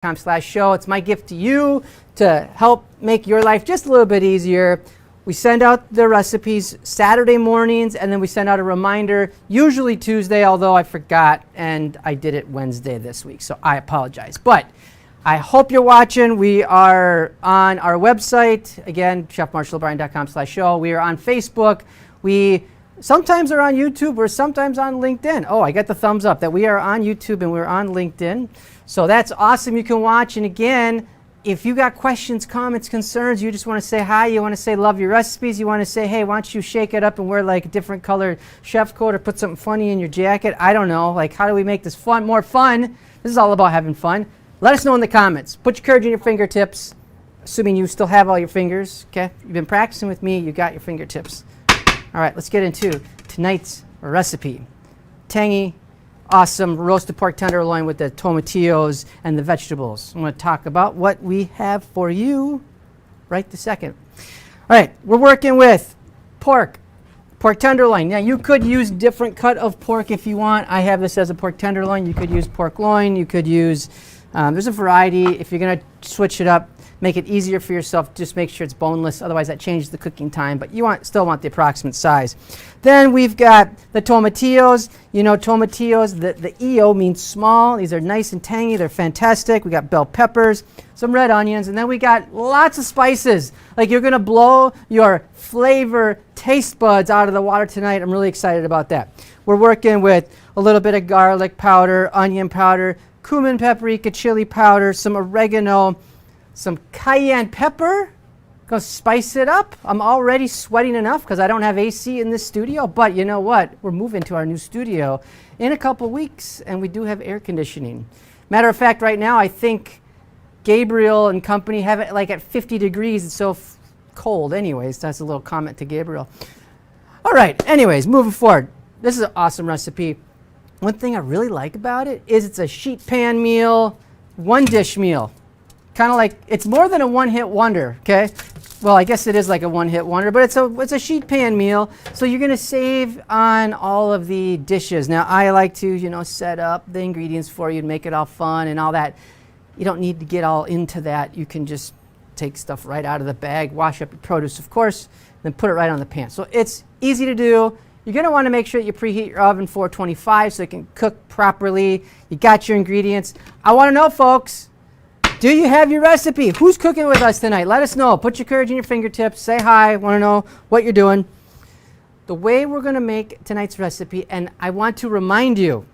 tomatillo.com/show. It's my gift to you to help make your life just a little bit easier. We send out the recipes Saturday mornings, and then we send out a reminder, usually Tuesday, although I forgot and I did it Wednesday this week, so I apologize. But I hope you're watching. We are on our website, again, chefmarshallbryan.com/show. We are on Facebook. We sometimes are on YouTube. We're sometimes on LinkedIn. Oh, I got the thumbs up that we are on YouTube and we're on LinkedIn. So that's awesome. You can watch. And again, if you got questions, comments, concerns, you just want to say hi, you want to say love your recipes, you want to say, hey, why don't you shake it up and wear like a different colored chef coat or put something funny in your jacket? I don't know. Like, how do we make this fun, more fun? This is all about having fun. Let us know in the comments. Put your courage in your fingertips, assuming you still have all your fingers. Okay? You've been practicing with me. You got your fingertips. All right, let's get into tonight's recipe. Tangy, awesome roasted pork tenderloin with the tomatillos and the vegetables. I'm going to talk about what we have for you right this second. All right, we're working with pork tenderloin. Now, you could use different cut of pork if you want. I have this as a pork tenderloin. You could use pork loin. You could use, there's a variety. If you're going to switch it up, make it easier for yourself, just make sure it's boneless. Otherwise, that changes the cooking time, but you still want the approximate size. Then we've got the tomatillos. You know, tomatillos, the EO means small. These are nice and tangy. They're fantastic. We got bell peppers, some red onions, and then we got lots of spices. Like, you're going to blow your flavor taste buds out of the water tonight. I'm really excited about that. We're working with a little bit of garlic powder, onion powder, cumin, paprika, chili powder, some oregano, some cayenne pepper. Gonna spice it up. I'm already sweating enough because I don't have AC in this studio, but you know what? We're moving to our new studio in a couple weeks, and we do have air conditioning. Matter of fact, right now, I think Gabriel and company have it like at 50 degrees. It's so cold anyways. That's a little comment to Gabriel. All right, anyways, moving forward. This is an awesome recipe. One thing I really like about it is it's a sheet pan meal, one dish meal. Kind of like, it's more than a one-hit wonder, okay? Well, I guess it is like a one-hit wonder, but it's a sheet pan meal, so you're going to save on all of the dishes. Now, I like to, you know, set up the ingredients for you and make it all fun and all that. You don't need to get all into that. You can just take stuff right out of the bag, wash up your produce, of course, then put it right on the pan. So it's easy to do. You're going to want to make sure you preheat your oven 425 so it can cook properly. You got your ingredients. I want to know, folks, do you have your recipe? Who's cooking with us tonight? Let us know. Put your courage in your fingertips. Say hi. Want to know what you're doing. The way we're going to make tonight's recipe, and I want to remind you,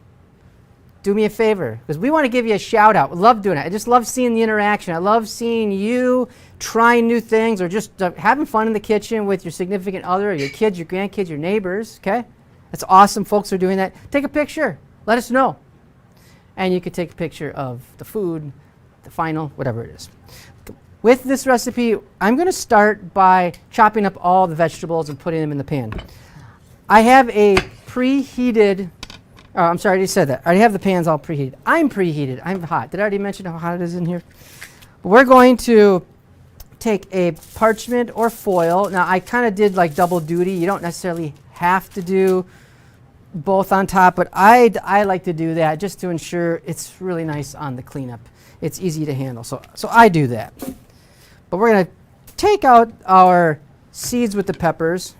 do me a favor, because we want to give you a shout out. We love doing it. I just love seeing the interaction. I love seeing you trying new things or just having fun in the kitchen with your significant other, or your kids, your grandkids, your neighbors. Okay? That's awesome. Folks are doing that. Take a picture. Let us know. And you could take a picture of the food, the final, whatever it is. With this recipe, I'm going to start by chopping up all the vegetables and putting them in the pan. I have a preheated, I'm sorry, I already said that. I already have the pans all preheated. I'm preheated. I'm hot. Did I already mention how hot it is in here? We're going to take a parchment or foil. Now, I kind of did like double duty. You don't necessarily have to do both on top, but I like to do that just to ensure it's really nice on the cleanup. It's easy to handle, so I do that. But we're going to take out our seeds with the peppers.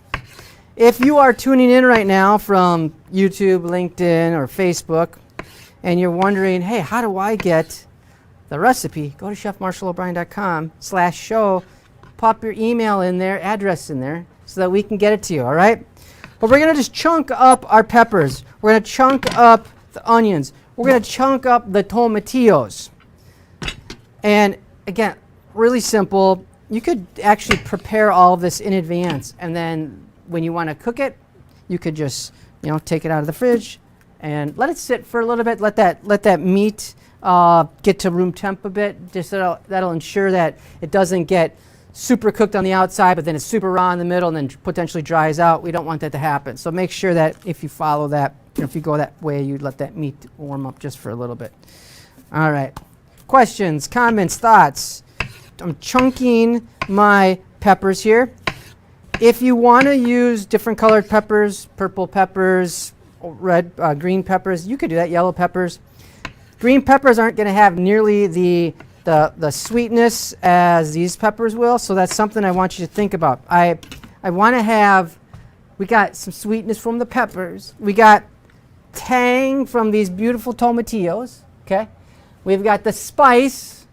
If you are tuning in right now from YouTube, LinkedIn, or Facebook, and you're wondering, hey, how do I get the recipe? Go to chefmarshallbryan.com/show, pop your email in there, address in there, so that we can get it to you, all right? But we're going to just chunk up our peppers. We're going to chunk up the onions. We're going to chunk up the tomatillos. And again, really simple. You could actually prepare all of this in advance, and then when you want to cook it, you could just, you know, take it out of the fridge and let it sit for a little bit. Let that meat get to room temp a bit. Just that'll ensure that it doesn't get super cooked on the outside, but then it's super raw in the middle and then potentially dries out. We don't want that to happen. So make sure that if you follow that, you know, if you go that way, you let that meat warm up just for a little bit. All right. Questions, comments, thoughts? I'm chunking my peppers here. If you want to use different colored peppers, purple peppers, red, green peppers, you could do that, yellow peppers. Green peppers aren't going to have nearly the sweetness as these peppers will, so that's something I want you to think about. I want to have, we got some sweetness from the peppers. We got tang from these beautiful tomatillos, okay? We've got the spice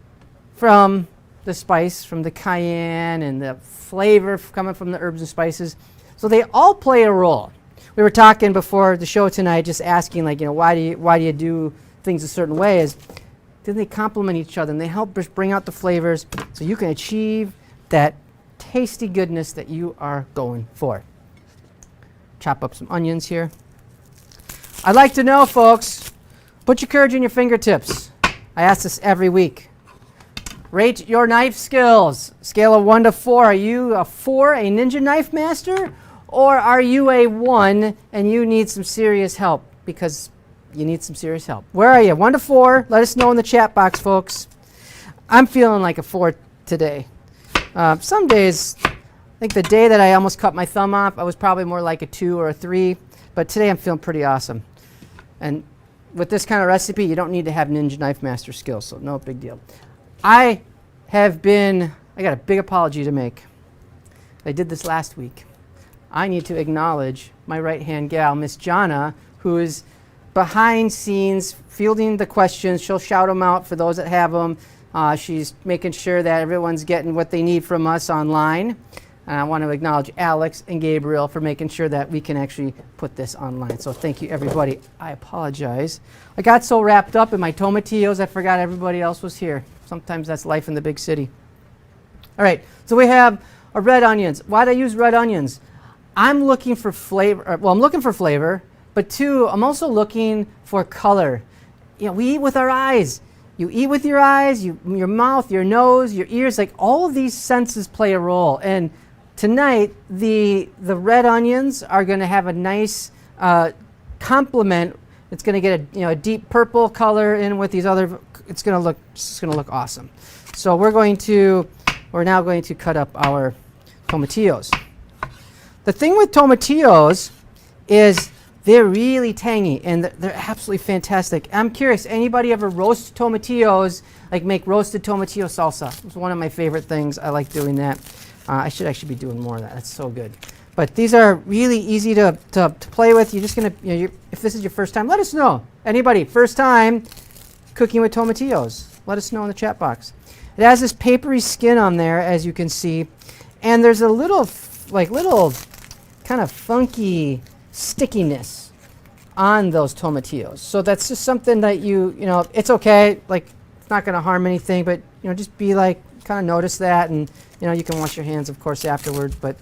from the cayenne and the flavor coming from the herbs and spices. So they all play a role. We were talking before the show tonight, just asking, like, why do you do things a certain way? Is then they complement each other and they help just bring out the flavors so you can achieve that tasty goodness that you are going for. Chop up some onions here. I'd like to know, folks, put your courage in your fingertips. I ask this every week. Rate your knife skills. Scale of 1 to 4. Are you a 4, a ninja knife master? Or are you a 1 and you need some serious help? Because you need some serious help. Where are you? 1 to 4. Let us know in the chat box, folks. I'm feeling like a 4 today. Some days, I think the day that I almost cut my thumb off, I was probably more like a 2 or a 3. But today I'm feeling pretty awesome. And with this kind of recipe, you don't need to have ninja knife master skills, so no big deal. I got a big apology to make. I did this last week. I need to acknowledge my right-hand gal, Miss Jonna, who is behind scenes fielding the questions. She'll shout them out for those that have them. She's making sure that everyone's getting what they need from us online. And I want to acknowledge Alex and Gabriel for making sure that we can actually put this online. So thank you, everybody. I apologize. I got so wrapped up in my tomatillos, I forgot everybody else was here. Sometimes that's life in the big city. All right, so we have our red onions. Why do I use red onions? I'm looking for flavor. Well, I'm looking for flavor, but 2, I'm also looking for color. We eat with our eyes. You eat with your eyes, your mouth, your nose, your ears, like all of these senses play a role. And tonight, the red onions are going to have a nice complement. It's going to get a deep purple color in with these other. It's going to look awesome. So we're now going to cut up our tomatillos. The thing with tomatillos is they're really tangy and they're absolutely fantastic. I'm curious, anybody ever roast tomatillos, like make roasted tomatillo salsa? It's one of my favorite things. I like doing that. I should actually be doing more of that. That's so good. But these are really easy to play with. You're just going to, if this is your first time, let us know. Anybody, first time cooking with tomatillos, let us know in the chat box. It has this papery skin on there, as you can see. And there's a little kind of funky stickiness on those tomatillos. So that's just something that it's okay. Like, it's not going to harm anything, but, just be like, kind of notice that. And, you can wash your hands, of course, afterwards. But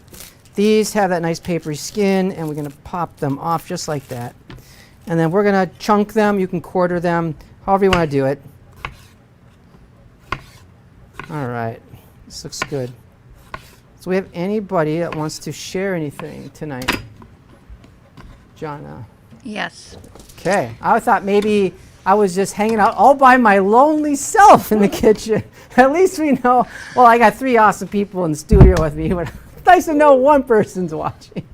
these have that nice papery skin, and we're going to pop them off just like that. And then we're going to chunk them. You can quarter them, however you want to do it. All right. This looks good. So we have anybody that wants to share anything tonight? Jonna. Yes. Okay. I thought maybe I was just hanging out all by my lonely self in the kitchen. At least we know. Well, I got 3 awesome people in the studio with me, but it's nice to know one person's watching.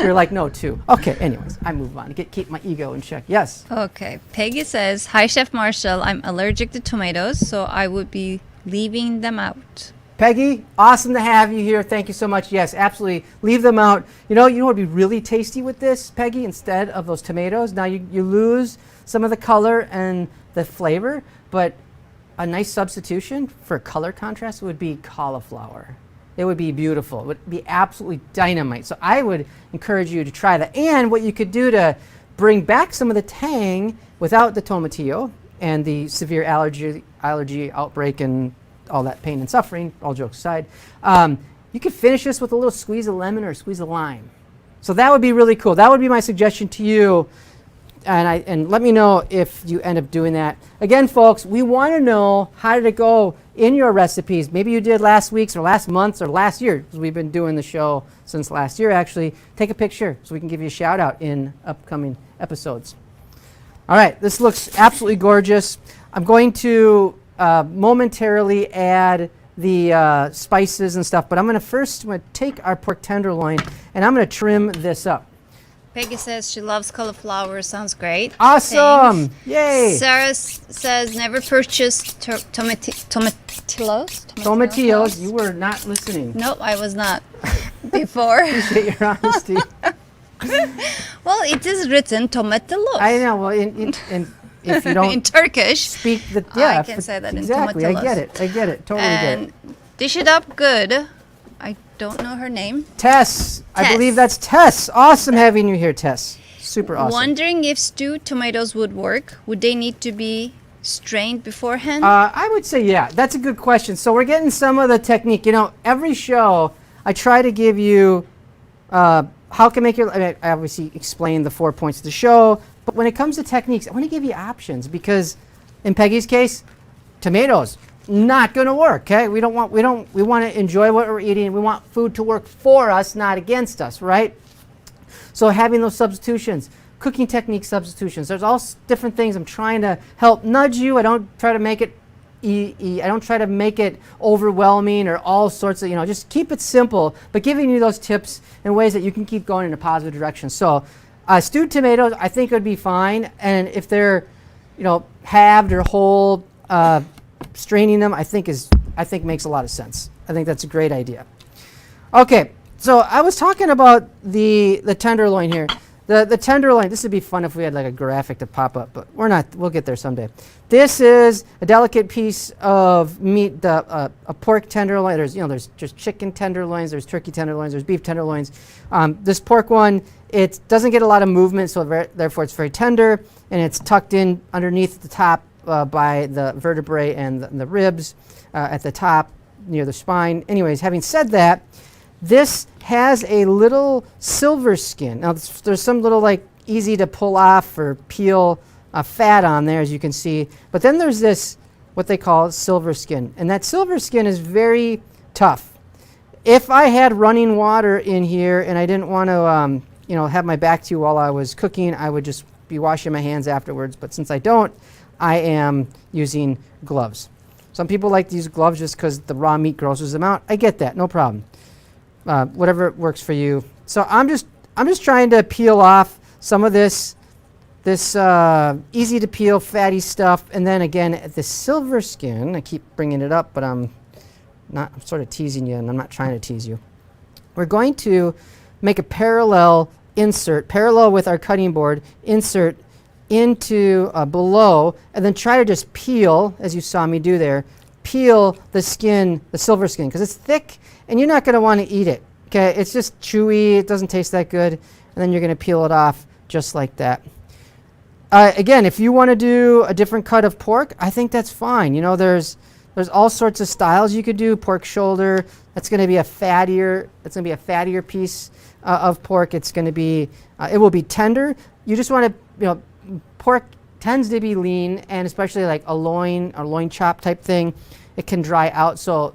You're like, no, 2. Okay, anyways, I move on. Keep my ego in check. Yes. Okay. Peggy says, "Hi, Chef Marshall. I'm allergic to tomatoes, so I would be leaving them out." Peggy, awesome to have you here. Thank you so much. Yes, absolutely. Leave them out. You know what would be really tasty with this, Peggy, instead of those tomatoes? Now you lose some of the color and the flavor, but a nice substitution for color contrast would be cauliflower. It would be beautiful. It would be absolutely dynamite. So I would encourage you to try that. And what you could do to bring back some of the tang without the tomatillo and the severe allergy outbreak and all that pain and suffering, all jokes aside, you could finish this with a little squeeze of lemon or a squeeze of lime. So that would be really cool. That would be my suggestion to you. And let me know if you end up doing that. Again, folks, we want to know how did it go in your recipes. Maybe you did last week's or last month's or last year, because we've been doing the show since last year, actually. Take a picture so we can give you a shout out in upcoming episodes. All right, this looks absolutely gorgeous. I'm going to momentarily add the spices and stuff, but I'm going to take our pork tenderloin and I'm going to trim this up. Peggy says she loves cauliflower. Sounds great. Awesome! Thanks. Yay! Sarah says never purchase tomatillos. Tomatillos, you were not listening. Nope, I was not before. Appreciate your honesty. Well, it is written tomatillos. I know. Well, if you don't in Turkish, speak the I can say that exactly. in I get it. I get it. Totally and get it. dish it up good. I don't know her name. Tess. I Tess. believe that's Tess. Awesome having you here, Tess. Super awesome. Wondering if stewed tomatoes would work. Would they need to be strained beforehand? I would say yeah. That's a good question. So we're getting some of the technique. You know, every show I try to give you how can make your. I obviously explain the 4 points of the show, but when it comes to techniques, I want to give you options because, in Peggy's case, tomatoes not going to work. Okay, we want to enjoy what we're eating. We want food to work for us, not against us, right? So having those substitutions, cooking technique substitutions. There's all different things. I'm trying to help nudge you. I don't try to make it. I don't try to make it overwhelming or all sorts of, just keep it simple, but giving you those tips in ways that you can keep going in a positive direction. So stewed tomatoes, I think would be fine. And if they're, halved or whole, straining them, I think makes a lot of sense. I think that's a great idea. Okay, so I was talking about the tenderloin here. The tenderloin, this would be fun if we had like a graphic to pop up, but we're not. We'll get there someday. This is a delicate piece of meat, a pork tenderloin. There's just chicken tenderloins, there's turkey tenderloins, there's beef tenderloins. This pork one, it doesn't get a lot of movement, so therefore it's very tender, and it's tucked in underneath the top by the vertebrae and the ribs at the top near the spine. Anyways, having said that, this has a little silver skin. Now there's some little easy to pull off or peel fat on there, as you can see. But then there's this, what they call silver skin. And that silver skin is very tough. If I had running water in here and I didn't want to have my back to you while I was cooking, I would just be washing my hands afterwards. But since I don't, I am using gloves. Some people like to use gloves just because the raw meat grosses them out. I get that, no problem. Whatever works for you. So I'm just trying to peel off some of this easy to peel fatty stuff, and then again the silver skin. I keep bringing it up, but I'm sort of teasing you, and I'm not trying to tease you. We're going to make a parallel with our cutting board, insert into below, and then try to just peel, as you saw me do there, peel the skin, the silver skin, because it's thick. And you're not going to want to eat it, okay? It's just chewy. It doesn't taste that good. And then you're going to peel it off just like that. Again, if you want to do a different cut of pork, I think that's fine. There's all sorts of styles you could do. Pork shoulder, that's going to be a fattier piece of pork. It will be tender. You just want to, pork tends to be lean, and especially like a loin chop type thing, it can dry out. So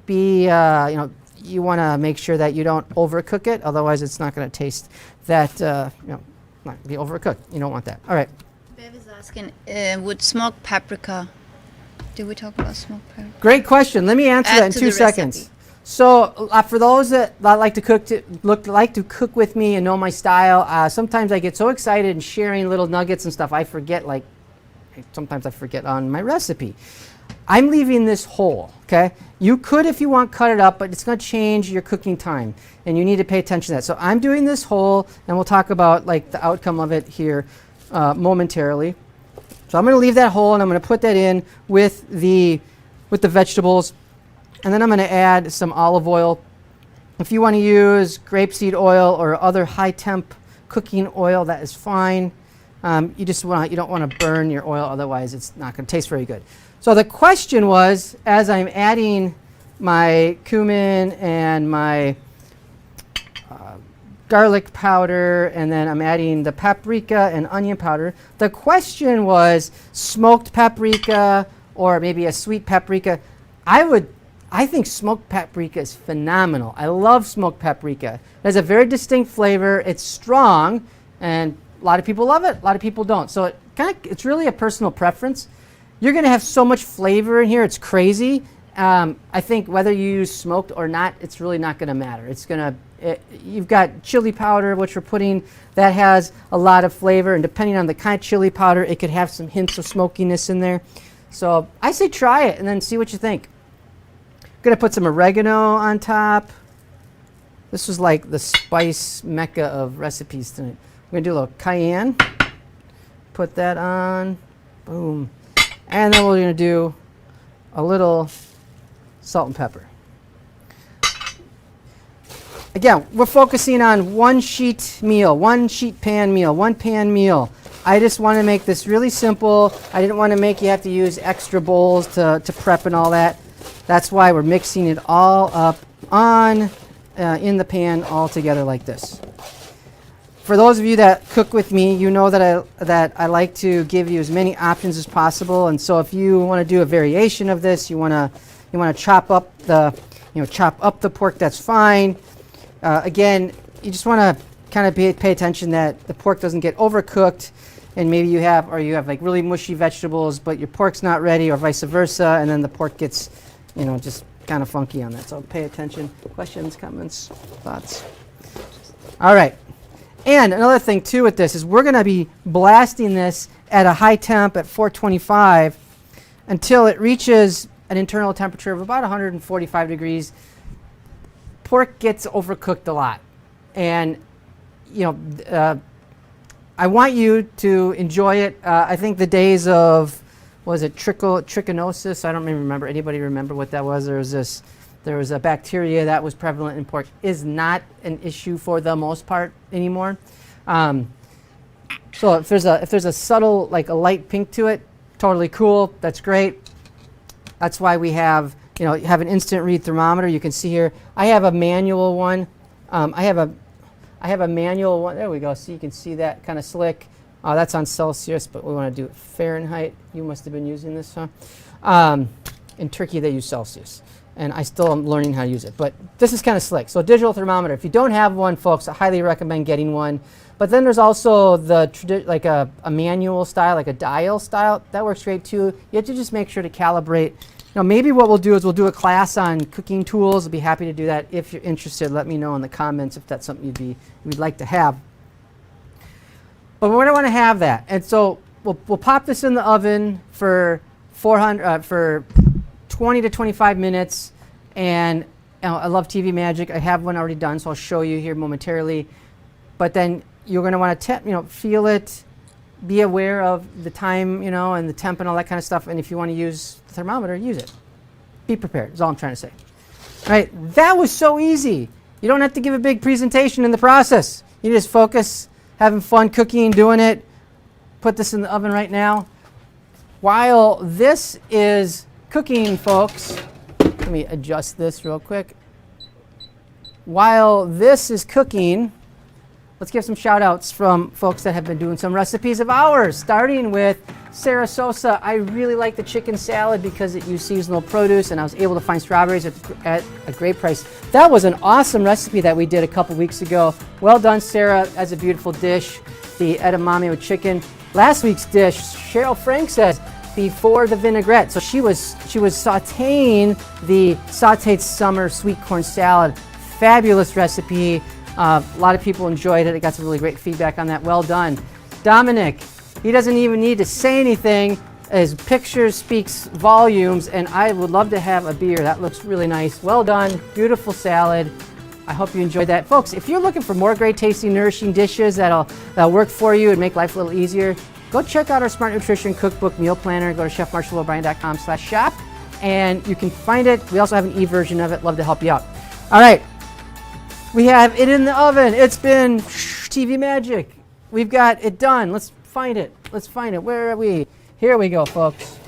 you want to make sure that you don't overcook it, otherwise it's not going to taste that, not be overcooked. You don't want that. All right. Bev is asking, would smoked paprika, did we talk about smoked paprika? Great question. Let me answer that in 2 seconds. Recipe. So for those that like to cook with me and know my style, sometimes I get so excited and sharing little nuggets and stuff, I forget, sometimes I forget on my recipe. I'm leaving this whole, okay? You could, if you want, cut it up, but it's going to change your cooking time, and you need to pay attention to that. So I'm doing this whole, and we'll talk about the outcome of it here momentarily. So I'm going to leave that whole, and I'm going to put that in with the vegetables, and then I'm going to add some olive oil. If you want to use grapeseed oil or other high temp cooking oil, that is fine. You don't want to burn your oil, otherwise it's not going to taste very good. So the question was, as I'm adding my cumin and my garlic powder, and then I'm adding the paprika and onion powder, the question was smoked paprika or maybe a sweet paprika. I think smoked paprika is phenomenal. I love smoked paprika. It has a very distinct flavor. It's strong, and a lot of people love it, a lot of people don't. So it's really a personal preference. You're going to have so much flavor in here, it's crazy. I think whether you use smoked or not, it's really not going to matter. You've got chili powder, which we're putting, that has a lot of flavor, and depending on the kind of chili powder, it could have some hints of smokiness in there. So I say try it and then see what you think. Gonna put some oregano on top. This was like the spice mecca of recipes tonight. We're gonna do a little cayenne. Put that on, boom. And then we're gonna do a little salt and pepper. Again, we're focusing on one sheet meal, one sheet pan meal, one pan meal. I just want to make this really simple. I didn't want to make you have to use extra bowls to prep and all that. That's why we're mixing it all up in the pan all together like this. For those of you that cook with me, you know that I like to give you as many options as possible. And so if you want to do a variation of this, you want to chop up the pork, that's fine. Again, you just want to kind of pay attention that the pork doesn't get overcooked, and maybe you have like really mushy vegetables, but your pork's not ready, or vice versa, and then the pork gets, just kind of funky on that. So pay attention. Questions, comments, thoughts? All right. And another thing too with this is we're going to be blasting this at a high temp at 425 until it reaches an internal temperature of about 145 degrees. Pork gets overcooked a lot, and I want you to enjoy it. I think the days of, trichinosis? I don't even remember. Anybody remember what that was? There was a bacteria that was prevalent in pork. Is not an issue for the most part anymore. So if there's a subtle, like a light pink to it, totally cool. That's great. That's why we have you have an instant read thermometer. You can see here. I have a manual one. I have a manual one. There we go. So you can see that kind of slick. That's on Celsius, but we want to do it Fahrenheit. You must have been using this, huh? In Turkey, they use Celsius, and I still am learning how to use it. But this is kind of slick. So digital thermometer. If you don't have one, folks, I highly recommend getting one. But then there's also like a manual style, like a dial style. That works great too. You have to just make sure to calibrate. Maybe what we'll do is we'll do a class on cooking tools. I'll be happy to do that. If you're interested, let me know in the comments if that's something you'd like to have. But we're going to want to have that. And so we'll pop this in the oven for 20 to 25 minutes. And I love TV Magic. I have one already done, so I'll show you here momentarily. But then you're going to want to feel it, be aware of the time, and the temp and all that kind of stuff. And if you want to use the thermometer, use it. Be prepared is all I'm trying to say. All right, that was so easy. You don't have to give a big presentation in the process. You just focus, having fun cooking, doing it. Put this in the oven right now. While this is cooking, folks, let me adjust this real quick. While this is cooking, let's give some shout outs from folks that have been doing some recipes of ours, starting with Sarah Sosa. I really like the chicken salad because it used seasonal produce, and I was able to find strawberries at a great price. That was an awesome recipe that we did a couple weeks ago. Well done, Sarah. That's a beautiful dish, the edamame with chicken. Last week's dish, Cheryl Frank says, before the vinaigrette. So she was sauteing the sauteed summer sweet corn salad. Fabulous recipe. A lot of people enjoyed it. I got some really great feedback on that. Well done. Dominic, he doesn't even need to say anything. His picture speaks volumes, and I would love to have a beer. That looks really nice. Well done. Beautiful salad. I hope you enjoyed that. Folks, if you're looking for more great tasting, nourishing dishes that'll work for you and make life a little easier, go check out our Smart Nutrition Cookbook Meal Planner. Go to chefmarshallobrien.com/shop, and you can find it. We also have an e-version of it. Love to help you out. All right. We have it in the oven. It's been TV magic. We've got it done. Let's find it. Let's find it. Where are we? Here we go, folks.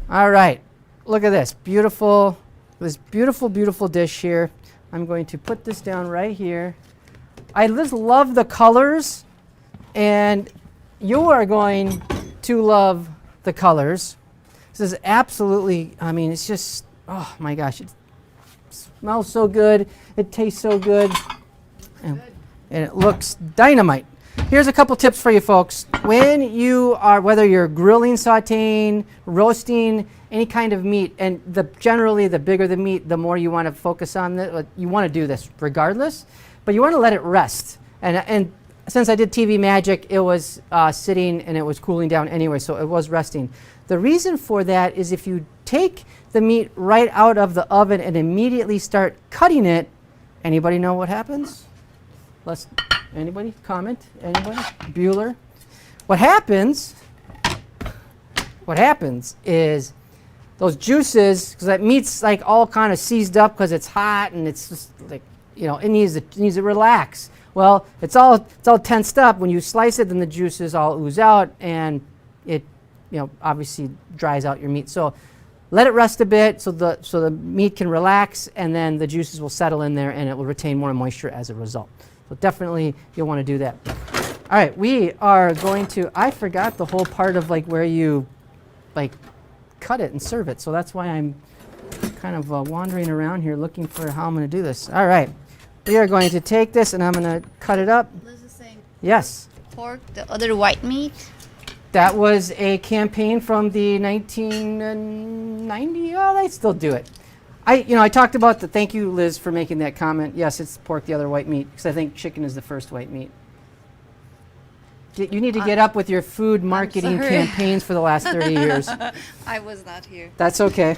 All right. Look at this. Beautiful dish here. I'm going to put this down right here. I just love the colors, and you are going to love the colors. This is absolutely, it's just, oh my gosh. It smells so good. It tastes so good. And it looks dynamite. Here's a couple tips for you folks. When you are, whether you're grilling, sauteing, roasting, any kind of meat, and generally the bigger the meat, the more you want to focus on this. You want to do this regardless, but you want to let it rest. And since I did TV Magic, it was sitting and it was cooling down anyway, so it was resting. The reason for that is if you take the meat right out of the oven and immediately start cutting it, anybody know what happens? Anybody comment? Anybody? Bueller? What happens is those juices, because that meat's like all kind of seized up because it's hot and it's just like, it needs to relax. Well, it's all tensed up. When you slice it, then the juices all ooze out and it, obviously dries out your meat. So let it rest a bit so the meat can relax, and then the juices will settle in there and it will retain more moisture as a result. So definitely you'll want to do that. All right, we are going to, I forgot the whole part of like where you like cut it and serve it. So that's why I'm kind of wandering around here looking for how I'm going to do this. All right, we are going to take this and I'm going to cut it up. Liz is saying Yes. pork, the other white meat. That was a campaign from the 1990. Oh, they still do it. I talked about thank you, Liz, for making that comment. Yes, it's pork, the other white meat, because I think chicken is the first white meat. You need to get up with your food marketing campaigns for the last 30 years. I was not here. That's okay.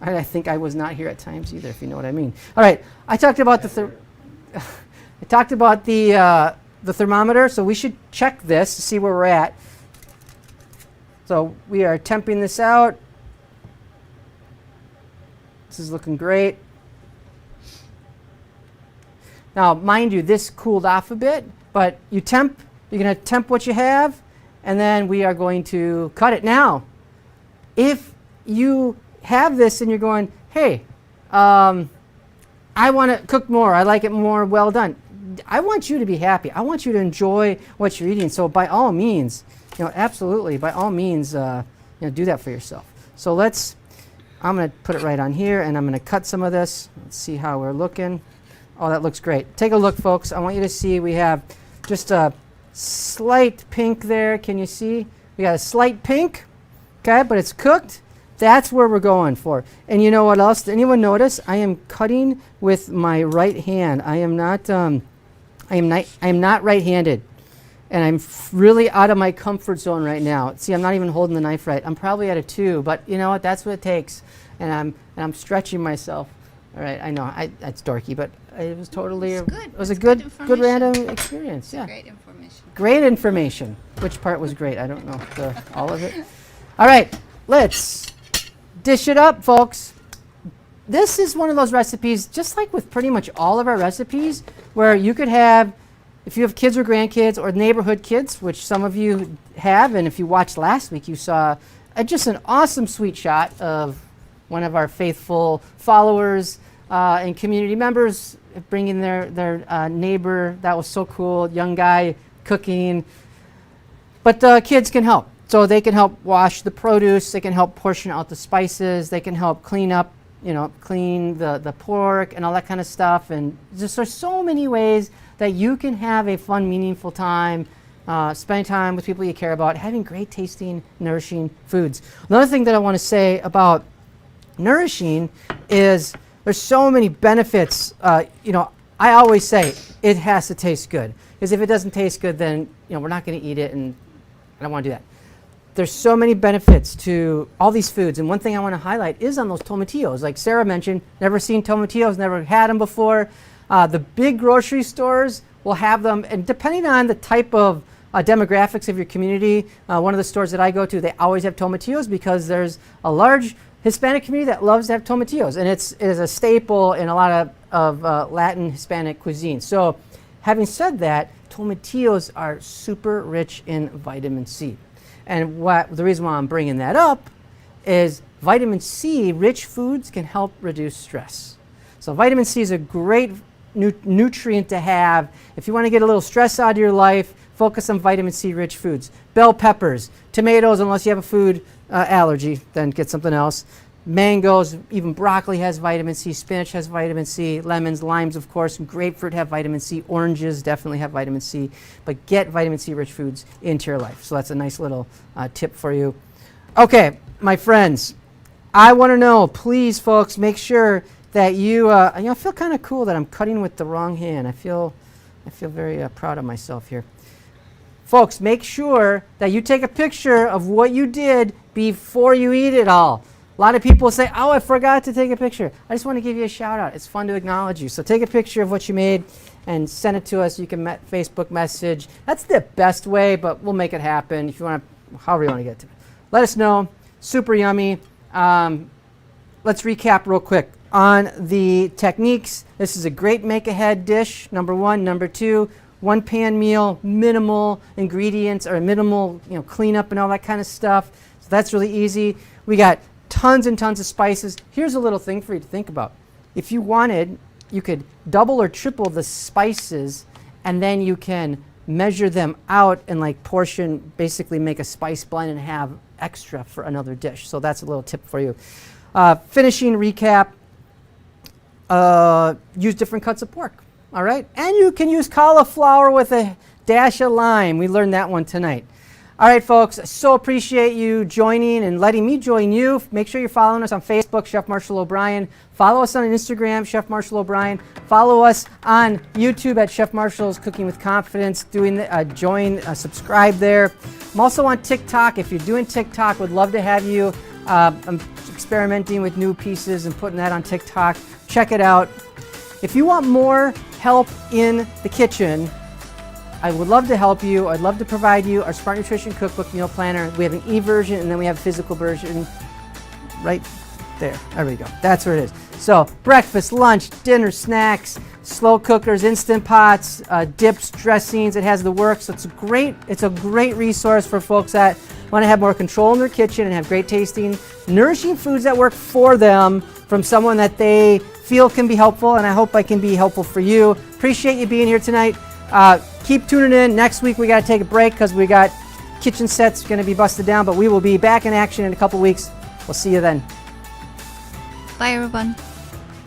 I think I was not here at times either, if you know what I mean. All right, I talked about the thermometer, so we should check this to see where we're at. So we are temping this out. This is looking great. Now, mind you, this cooled off a bit, but you're going to temp what you have, and then we are going to cut it. Now, if you have this and you're going, hey, I want to cook more, I like it more well done, I want you to be happy. I want you to enjoy what you're eating. So by all means, absolutely, by all means, do that for yourself. So I'm going to put it right on here, and I'm going to cut some of this. Let's see how we're looking. Oh, that looks great. Take a look, folks. I want you to see we have just a slight pink there. Can you see? We got a slight pink, okay, but it's cooked. That's where we're going for. And you know what else? Did anyone notice? I am cutting with my right hand. I am not right-handed. And I'm really out of my comfort zone right now. See, I'm not even holding the knife right. I'm probably at a 2, but you know what? That's what it takes. And I'm stretching myself. All right, I know that's dorky, but it was totally it was a good random experience. Yeah. Great information. Great information. Which part was great? I don't know. All of it. All right, let's dish it up, folks. This is one of those recipes, just like with pretty much all of our recipes, where you could have, if you have kids or grandkids or neighborhood kids, which some of you have, and if you watched last week, you saw just an awesome sweet shot of one of our faithful followers and community members bringing their neighbor. That was so cool. Young guy cooking. But kids can help. So they can help wash the produce. They can help portion out the spices. They can help clean up, clean the pork and all that kind of stuff. And there's so many ways that you can have a fun, meaningful time, spending time with people you care about, having great tasting, nourishing foods. Another thing that I want to say about nourishing is there's so many benefits. I always say it has to taste good, because if it doesn't taste good, then we're not going to eat it, and I don't want to do that. There's so many benefits to all these foods, and one thing I want to highlight is on those tomatillos. Like Sarah mentioned, never seen tomatillos, never had them before. The big grocery stores will have them, and depending on the type of demographics of your community, one of the stores that I go to, they always have tomatillos because there's a large Hispanic community that loves to have tomatillos, and it is a staple in a lot of Latin Hispanic cuisine. So having said that, tomatillos are super rich in vitamin C. And the reason why I'm bringing that up is vitamin C rich foods can help reduce stress. So vitamin C is a great nutrient to have. If you want to get a little stress out of your life, focus on vitamin C rich foods. Bell peppers, tomatoes, unless you have a food allergy, then get something else. mangoes, even broccoli has vitamin C, spinach has vitamin C, lemons, limes, of course, and grapefruit have vitamin C, oranges definitely have vitamin C, but get vitamin C rich foods into your life. So that's a nice little tip for you. Okay, my friends, I want to know, please, folks, make sure that you I feel kind of cool that I'm cutting with the wrong hand. I feel very proud of myself here. Folks, make sure that you take a picture of what you did before you eat it all. A lot of people say, oh, I forgot to take a picture. I just want to give you a shout out. It's fun to acknowledge you. So take a picture of what you made and send it to us. You can Facebook message. That's the best way, but we'll make it happen if you want to, however you want to get to it. Let us know. Super yummy. Let's recap real quick on the techniques. This is a great make-ahead dish, number one. Number two, one pan meal, minimal ingredients or minimal cleanup and all that kind of stuff. So that's really easy. We got tons and tons of spices. Here's a little thing for you to think about. If you wanted, you could double or triple the spices, and then you can measure them out and like portion, basically make a spice blend and have extra for another dish. So that's a little tip for you. Finishing recap, use different cuts of pork. All right, and you can use cauliflower with a dash of lime. We learned that one tonight. All right, folks, so appreciate you joining and letting me join you. Make sure you're following us on Facebook, Chef Marshall O'Brien. Follow us on Instagram, Chef Marshall O'Brien. Follow us on YouTube at Chef Marshall's Cooking with Confidence. Subscribe there. I'm also on TikTok. If you're doing TikTok, would love to have you. I'm experimenting with new pieces and putting that on TikTok. Check it out. If you want more help in the kitchen, I would love to help you. I'd love to provide you our Smart Nutrition Cookbook Meal Planner. We have an e-version and then we have a physical version right there. There we go. That's where it is. So breakfast, lunch, dinner, snacks, slow cookers, Instant Pots, dips, dressings. It has the works. So it's a great resource for folks that want to have more control in their kitchen and have great tasting, nourishing foods that work for them from someone that they feel can be helpful, and I hope I can be helpful for you. Appreciate you being here tonight. Keep tuning in. Next week we got to take a break because we got kitchen sets going to be busted down, but we will be back in action in a couple weeks. We'll see you then. Bye, everyone.